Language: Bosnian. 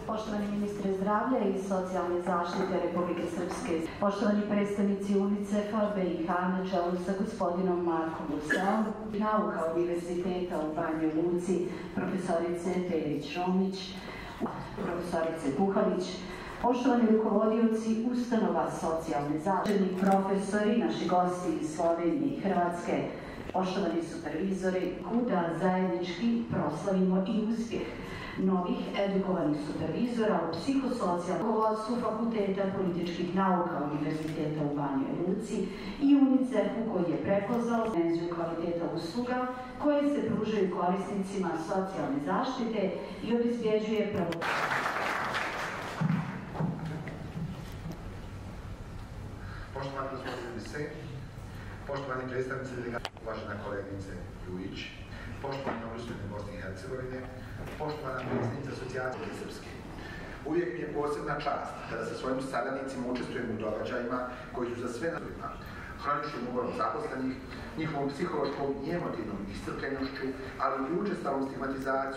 Poštovani ministre zdravlja i socijalne zaštite Republike Srpske, poštovani predstavnici UNICEF-a BiH na čelu sa gospodinom Markom Urselom, nauka Univerziteta u Banja Luci, profesorice Perić-Romić, profesorice Kuhalić, poštovani rukovodioci ustanova socijalne zaštite, profesori, naši gosti iz Slovenije i Hrvatske, poštovani supervizori, kuda zajednički proslavimo i uspjeh novih edukovanih supervizora u psihosocijalnom rukovodstvu Fakulteta političkih nauka Univerziteta u Banjoj Luci i UNICEF-u koji je prepoznao dimenziju kvaliteta usluga koje se pružaju korisnicima socijalne zaštite i obezbjeđuje pravo. Poštovani gospodine Vise, poštovani predstavnici delegacije, uvažena koleginice Jujić, poštovani Novoistočne Bosne i Hercegovine, poštovana predsjednica Asocijacije Srpske. Uvijek mi je posebna čast kada sa svojim saradnicima učestvujem u događajima koji su za sve nazivima hroničnim umorom zaposlenih, njihovom psihološkom i emotivnom iscrpljenošću, ali i učestalom stigmatizacijom